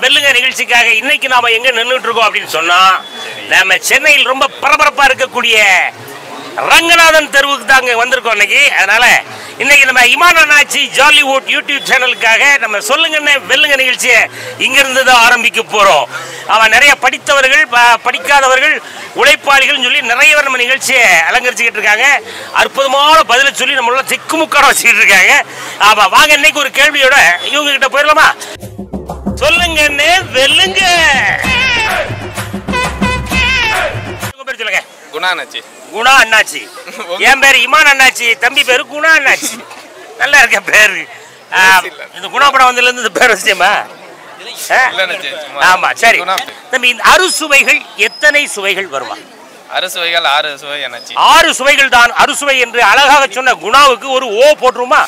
வெல்லுங்க நிகழ்ச்சிக்காக இன்னைக்கு நாம எங்க நின்றுட்டு இருக்கோம் அப்படின்னு சொன்னா நம்ம சென்னையில் ரொம்ப பரபரப்பா இருக்கக்கூடிய ரங்கநாதன் தெருவுக்கு தாங்க வந்திருக்கோம் இன்னைக்கு. அதனால இன்னைக்கு நம்ம இமான் அண்ணாச்சி ஜாலிவுட் யூடியூப் சேனலுக்காக நம்ம சொல்லுங்கன்னு வெல்லுங்க நிகழ்ச்சியை இங்கிருந்து தான் ஆரம்பிக்க போறோம். அவன் நிறைய படித்தவர்கள் படிக்காதவர்கள் உழைப்பாளிகள் சொல்லி நிறைய பேர் நம்ம நிகழ்ச்சியை அலங்கரிச்சுக்கிட்டு இருக்காங்க. அற்புதமான பதில சொல்லி நம்மள திக்குமுக்காட வச்சுக்கிட்டு இருக்காங்க. ஆமா, வாங்க இன்னைக்கு ஒரு கேள்வியோட இவங்க கிட்ட போயிடலாமா? சொல்லுங்கன்னு வெல்லுங்க. சொல்லுங்க. குணா அண்ணாச்சி. குணா அண்ணாச்சி. என் பேரு இமான் அண்ணாச்சி, தம்பி பேரு குணா அண்ணாச்சி. நல்லா இருக்க பேரு. இந்த குணா படம் வந்ததுல இருந்து இந்த பேர் வச்சியமா? ஆமா, சரி தம்பி. இந்த அறுசுவைகள் எத்தனை சுவைகள் வருமா? அறுசுவைகள் 6 சுவை அண்ணாச்சி. 6 சுவைகள் தான் அறுசுவை என்று அழகாக சொன்ன குணாவுக்கு ஒரு ஓ போட்டுருமா?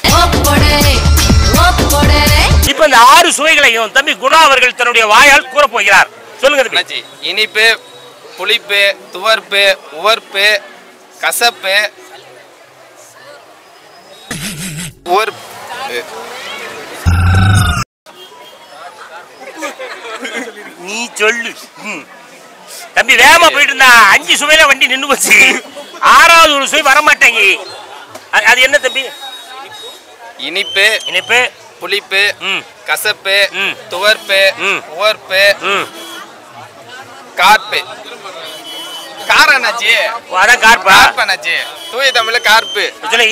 இப்ப இந்த 6 சுவைகளையும் தம்பி குணா அவர்கள் தன்னுடைய வாயால் கூற போகிறார். சொல்லுங்க தம்பி. இனிப்பு, புளிப்பு, துவர்ப்பு, உவர்ப்பு, கசப்பு, நீ சொல்லு தம்பி. வேகமா போயிட்டு இருந்தா 5 சுவையில வண்டி நின்று போச்சு. 6வது ஒரு சுவை வரமாட்டேங்க. அது என்ன தம்பி? இனிப்பு, இனிப்பு, புளிப்பு, கசப்பு, துவர்ப்பு, உவர்ப்பு, கார்ப்பு. காரனாச்சி. அதான் கார்ப்பா? கார்ப்பனாச்சி. தூய தமிழ்ல கார்ப்பு.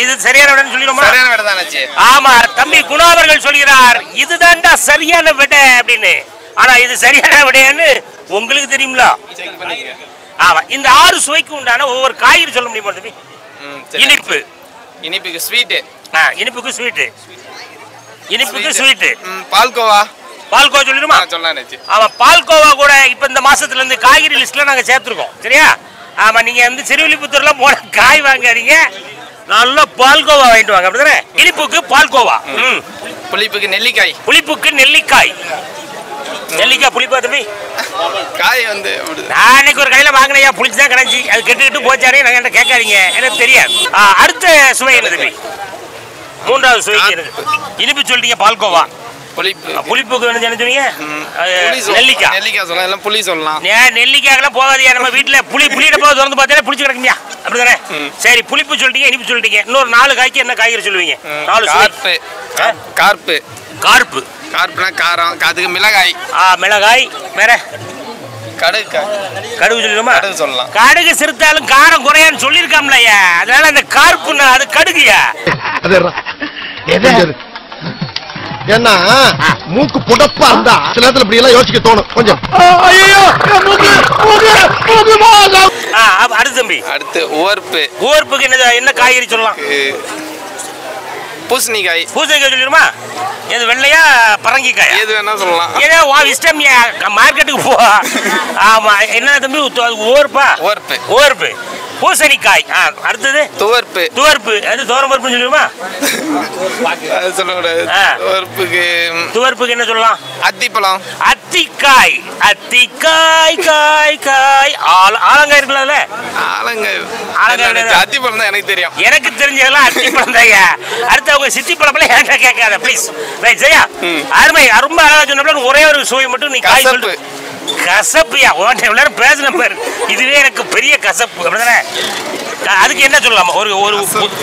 இது சரியான விடைன்னு சொல்லிடுமா? சரியான விடை தானாச்சி. ஆமா தம்பி, குணா அவர்கள் சொல்கிறார் இதுதான்டா சரியான விடை அப்படின்னு. ஆனா இது சரியான விடைன்னு உங்களுக்கு தெரியுங்களா? ஆமா. இந்த 6 சுவைக்கு உண்டான ஒவ்வொரு காய்கறி சொல்ல முடியுமா தம்பி? இனிப்பு. இனிப்புக்கு ஸ்வீட். இனிப்புக்கு ஸ்வீட். இனிப்புக்கு ஸ்வீட். பால்கோவா. பால்கோவா சொல்லிடுமா? சொல்லலாம்ச்சி. ஆமா, பால்கோவா கூட இப்ப இந்த மாசத்துல இருந்து காய்கறி லிஸ்ட்ல நாங்க சேர்த்துருக்கோம். சரியா? ஆமா, நீங்க வந்து சிறுவில்லிபுத்தூர்ல போன காய் வாங்காதீங்க, நல்ல பால்கோவா வாங்கிட்டு வாங்க. அப்படிதானே? இனிப்புக்கு பால்கோவா. புளிப்புக்கு நெல்லிக்காய். புளிப்புக்கு நெல்லிக்காய். நெல்லிக்காய் புளிப்பா தம்பி? காய் வந்து நான் அன்னைக்கு ஒரு கையில வாங்கினையா, புளிச்சுதான் கிடைச்சி. அது கெட்டுக்கிட்டு போச்சாரே நாங்க என்ன கேட்காதீங்க, எனக்கு தெரியாது. அடுத்த சுவை என்ன தம்பி? 3வது சுவைக்கு இனிப்பு சொல்லிட்டீங்க, பால்கோவா. புளிப்புக்கு என்ன சொன்னீங்க? நெல்லிக்காய். நெல்லிக்காய் சொல்லலாம், இல்ல புளி சொல்லலாம். நெல்லிக்காய்லாம் போகாதியா, நம்ம வீட்டுல புளி டப்பா திறந்து பார்த்தா புளிச்சு கிடக்குமியா? அப்படிதானே? சரி, புளிப்பு சொல்லிட்டீங்க, இனிப்பு சொல்லிட்டீங்க. இன்னொரு 4 காய்க்கு என்ன காய்கறி சொல்லுவீங்க? 4 கார்ப்பு. கார்ப்பு. கார்ப்பு. கார்ப்புனா காரம். அதுக்கு மிளகாய். மிளகாய். வேற? கடுகு. கடுகு சொல்லிடுமா? கடுகு சொல்லலாம். கடுகு சிறுத்தாலும் காரம் குறையான்னு சொல்லியிருக்காம்லையா, அதனால அந்த கார்ப்புன்னா அது கடுகுயா? ஏன்னா மூக்கு புடப்பா இருந்தா சில நேரத்துல இப்படி எல்லாம் யோசிக்க தோணும் கொஞ்சம். அடுத்து தம்பி. அடுத்து உவர்ப்பு. உவர்ப்புக்கு என்ன காய்கறி சொல்லலாம்? பூசணிக்காய். பூசணிக்காய் சொல்லிடுமா? எது வெள்ளையா பரங்கிக்காய்? எது வேணா சொல்லலாம். ஏதோ இஷ்டம், மார்க்கெட்டுக்கு போ. ஆமா, என்ன தம்பி உவர்ப்பா? உவர்ப்பு. உவர்ப்பு. பூசணிக்காய். அடுத்தது துவர்ப்பு. துவர்ப்பு. அது துவரம்பருப்புன்னு சொல்லிடுமா? அது சொல்லக்கூடாது. துவர்ப்புக்கு என்ன சொல்லலாம்? அத்திப்பழம். அத்திக்காய். அத்திக்காய் காய் காய். ஆலங்காய் இருக்குல்ல? ஆலங்காய். அத்திப்பழம் தான் எனக்கு தெரியும். எனக்கு தெரிஞ்சதெல்லாம் அத்திப்பழம் தான். அடுத்து அவங்க சித்தி பழப்பெல்லாம் என்கிட்ட கேட்காத ப்ளீஸ். ரைட், சரியா? அருமை. ரொம்ப அழகா சொன்ன ஒரே ஒரு சுவை மட்டும் நீ காய் சொல்லு. கசப்பியா? எவ்வளவு பேசின பாரு, இதுவே எனக்கு பெரிய கசப்பு. அப்படிதானே? அதுக்கு என்ன சொல்லலாமா? ஒரு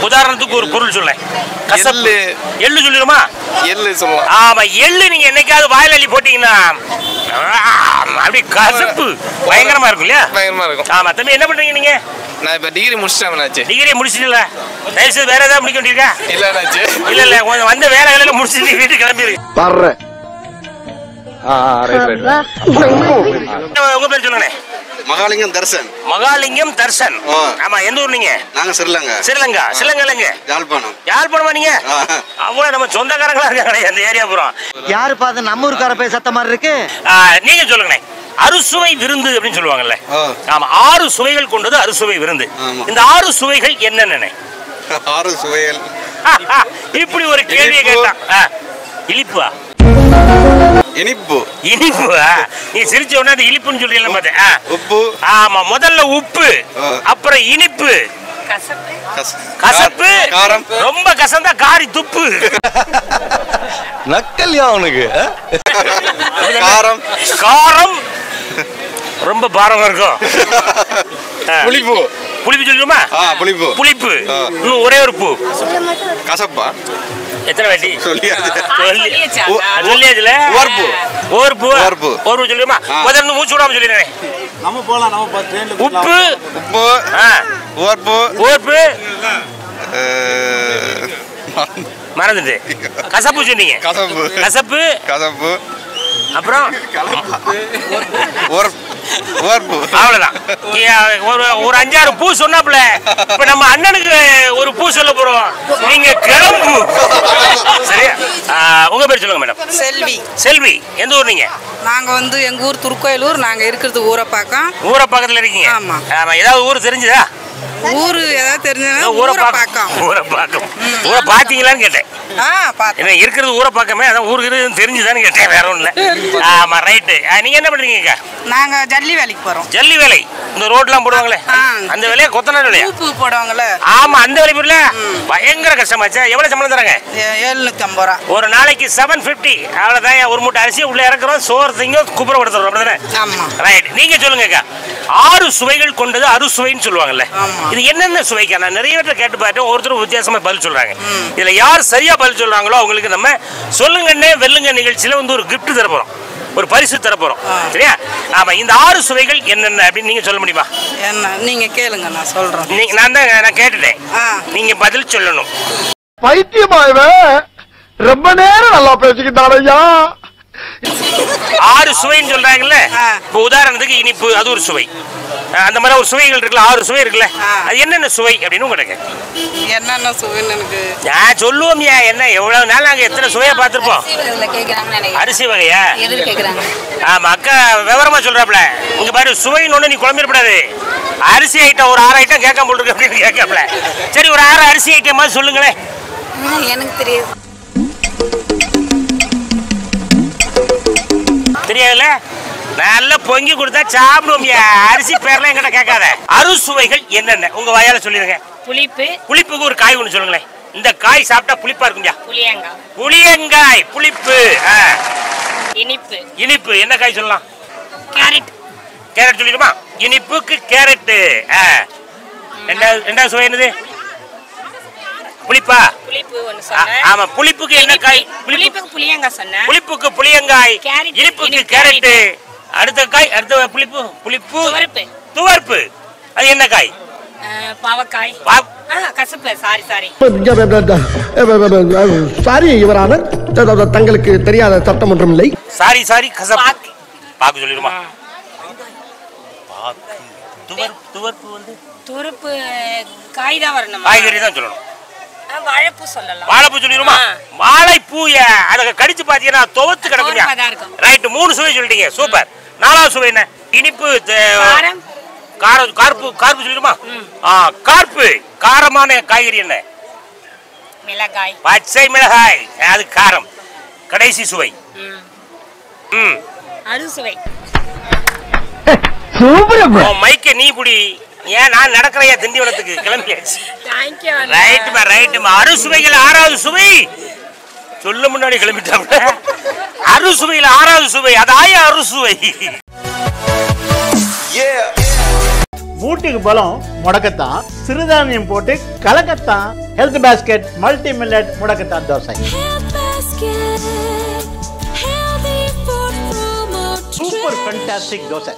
உதாரணத்துக்கு ஒரு பொருள் சொல்ல. கசப்பு. எள்ளு சொல்லிடுமா? எள்ளு சொல்லலாம். ஆமா, எள்ளு நீங்க என்னைக்காவது வாயில அள்ளி போட்டீங்கன்னா அப்படி கசப்பு பயங்கரமா இருக்கும் இல்லையா? பயங்கரமா இருக்கும். ஆமா தம்பி, என்ன பண்றீங்க நீங்க? நான் இப்ப டிகிரி முடிச்சிட்டேன். டிகிரி முடிச்சிட்டீங்களா? தயவுசெய்து வேற ஏதாவது முடிக்க வேண்டியிருக்கா? இல்ல இல்ல, கொஞ்சம் வந்த வேலைகளை முடிச்சுட்டு வீட்டுக்கு கிளம்பிடு. உங்க பேர் சொல்லுங்க. மகாலிங்கம் தர்சன். மகாலிங்கம் தர்சன். ஆமா, எந்த ஊர் நீங்க? நாங்க ஸ்ரீலங்கா. ஸ்ரீலங்கா. ஸ்ரீலங்காலங்க? யாழ்ப்பாணம். யாழ்ப்பாணமா நீங்க? அவ்வளவு நம்ம சொந்தக்காரங்களா இருக்காங்க அந்த ஏரியா பூரா. யாரு பாத்து நம்ம ஊருக்கார போய் சத்த மாதிரி இருக்கு. நீங்க சொல்லுங்க. அறுசுவை விருந்து அப்படின்னு சொல்லுவாங்கல்ல? ஆமா, 6 சுவைகள் கொண்டது அறுசுவை விருந்து. இந்த 6 சுவைகள் என்னென்ன? 6 சுவைகள். இப்படி ஒரு கேள்வியை கேட்டா இனிப்பா? இனிப்பு. இனிப்பு. நீ சிரிச்ச உடனே அது இனிப்புன்னு சொல்றீங்களா? உப்பு. ஆமா, முதல்ல உப்பு, அப்புறம் இனிப்பு, கசப்பு. காரம். ரொம்ப கசந்தா காரி துப்பு. நக்கல்யா அவனுக்கு. காரம். காரம் ரொம்ப பாரமா இருக்கும். புளிப்பு. புளிப்பு சொல்லுமா? புளிப்பு. புளிப்பு. இன்னும் ஒரே ஒரு பூ. கசப்பா. எத்தனை வாட்டி சொல்லியாச்சுல. ஓர்ப்பு. ஓர்ப்பு. ஓர்ப்பு. ஓர்ப்பு சொல்லுமா? முதல்ல மூச்சு விடாம சொல்லிடுறேன். நம்ம போலாம், நம்ம பார்த்து உப்பு. உப்பு. ஓர்ப்பு. ஓர்ப்பு. மறந்துட்டு கசப்பு சொன்னீங்க. கசப்பு. கசப்பு. கசப்பு. அப்புறம் அவ்வளவுதான். ஒரு 5-6 பூ சொன்னாப்ல. இப்ப நம்ம அண்ணனுக்கு ஒரு பூ சொல்ல போறோம். நீங்க கிளம்பு. சரியா? உங்க பேர் சொல்லுங்க மேடம். செல்வி. செல்வி, எந்த ஊர் நீங்க? நாங்க வந்து எங்க ஊர் திருக்கோயிலூர். நாங்க இருக்கிறது ஊரப்பாக்கம். ஊரப்பாக்கத்துல இருக்கீங்க? ஆமா. ஏதாவது ஊர் தெரிஞ்சதா? ஊரு ஏதாவது தெரிஞ்சதுன்னா ஊரப்பாக்கம். ஊரப்பாக்கம். ஊரை பாத்தீங்களான்னு கேட்டேன். என்ன இருக்கிறது ஊரப்பாக்கமே, அதான் ஊருக்கு இருக்குதுன்னு தெரிஞ்சுதான்னு கேட்டேன், வேற ஒண்ணு இல்ல. ஆமா, ரைட்டு. நீங்க என்ன பண்றீங்க? நாங்க ஜல்லி வேலைக்கு போறோம். ஜல்லி வேலை? இந்த ரோட்லாம் போடுவாங்களே அந்த வேலையா? கொத்தனார் வேலையா? பூ போடுவாங்கல்ல. ஆமா, அந்த வேலை போடல. பயங்கர கஷ்டமாச்சா? எவ்வளவு சம்பளம் தராங்க? 750 ரூபா. ஒரு நாளைக்கு 750. அவ்வளவுதான். ஒரு மூட்டை அரிசி உள்ள இறக்குறோம், சோறு திங்கும், குப்புறப்படுத்துறோம். அப்படிதானே? ஆமா. ரைட். நீங்க சொல்லுங்க. 6 சுவைகள் கொண்டது அறுசுவைன்னு சொல்லுவாங்கல்ல. இது என்னென்ன சுவைக்கா? நான் நிறைய பேர் கேட்டு பார்த்தேன், ஒருத்தர் வித்தியாசமா பதில் சொல்றாங்க. இதுல யார் சரியா பதில் சொல்றாங்களோ அவங்களுக்கு நம்ம சொல்லுங்கன்னே வெல்லுங்க நிகழ்ச்சியில வந்து ஒரு கிஃப்ட் தர போறோம், ஒரு பரிசு தர போறோம். சரியா? ஆமா. இந்த 6 சுவைகள் என்னென்ன அப்படின்னு நீங்க சொல்ல முடியுமா? என்ன நீங்க கேளுங்க, நான் சொல்றேன். நான் கேட்டுட்டேன், நீங்க பதில் சொல்லணும். பைத்தியமாயவே ரொம்ப நேரம் நல்லா பேசிக்கிட்டான் ஐயா. 6 சுவைன்னு சொல்றாங்கல்ல. இப்போ உதாரணத்துக்கு இனிப்பு, அது ஒரு சுவை. அந்த மாதிரி ஒரு சுவைகள் இருக்குல்ல, 6 சுவை இருக்குல்ல, அது என்னென்ன சுவை அப்படின்னு உங்களுக்கு? என்னென்ன சுவைன்னு எனக்கு நான் சொல்லுவோம்யா. என்ன எவ்வளவு நாள் நாங்க எத்தனை சுவையா பார்த்திருப்போம். அரிசி வகையா? ஆமா, அக்கா விவரமா சொல்றாப்ல. இங்க பாரு, சுவைன்னு ஒண்ணு நீ குழம்பிடக்கூடாது. அரிசி ஐட்டம் ஒரு 6 ஐட்டம் கேட்காம போட்டுருக்கு அப்படின்னு கேட்கல. சரி, ஒரு 6 அரிசி ஐட்டமா சொல்லுங்களேன். எனக்கு தெரியாது. தெரியாதுல்ல? நல்லா பொங்கி கொடுத்தா சாப்பிடுவோம். அரிசி பேர்லாம் என்கிட்ட கேட்காத. அறுசுவைகள் என்னென்ன உங்க வாயால சொல்லிருங்க. புளிப்பு. புளிப்புக்கு ஒரு காய் ஒன்று சொல்லுங்களேன். இந்த காய் சாப்பிட்டா புளிப்பா இருக்கும்யா. புளியங்காய். புளியங்காய். புளிப்பு. இனிப்பு. இனிப்பு என்ன காய் சொல்லலாம்? கேரட். கேரட் சொல்லிடுமா? இனிப்புக்கு கேரட். ரெண்டாவது சுவை என்னது? புளிப்பா? புளிப்பு ஒன்னு சொன்னேன். ஆமா, புளிப்புக்கு என்ன காய்? புளிப்புக்கு புளியங்காய் சொன்னேன். புளிப்புக்கு புளியங்காய். இனிப்புக்கு கேரட். அடுத்த காய், அடுத்த புளிப்பு. புளிப்பு. துவர்ப்பு. அது என்ன காய்? பாவக்காய். கசப்பு. சாரி. சாரி யுவரான, தங்களுக்கு தெரியாத சட்டம் ஒன்றும் இல்லை. சாரி கசப்பு. பாக்கு சொல்லிடுமா? பாக்கு. துவர்ப்பு வந்து துவர்ப்பு காய் தான் வரணும். காய்கறி தான் சொல்லணும். வாழைப்பூ சொல்லலாம். வாழைப்பூ சொல்லிடுமா? வாழைப்பூ அத கடிச்சு பாத்தீங்கன்னா துவத்து கிடக்குங்க. ரைட். 3 சுவை சொல்லிட்டீங்க. சூப்பர். 4வது சுவை என்ன? இனிப்பு. கார்ப்பு சொல்லிடுமா? கார்ப்பு. காரமான காய்கறி என்ன? மிளகாய். பச்சை மிளகாய். அது காரம். கடைசி சுவை அறுசுவை. மைக்க நீ புடி. ஏன் நான் நடக்கிறையா திண்டிவனத்துக்கு கிளம்பியாச்சு. ரைட்டுமா. அறுசுவைகள் 6வது சுவை சொல்ல முன்னாடி கிளம்பிட்டாங்க. அறுசுவையில் 6வது சுவை அதாய அறுசுவை. மூட்டுக்கு பலம் முடக்கத்தான், சிறுதானியம் போட்டு கலக்கத்தான். ஹெல்த் பாஸ்கெட் மல்டி மில்லட் முடக்கத்தான் தோசை. Super fantastic dosa.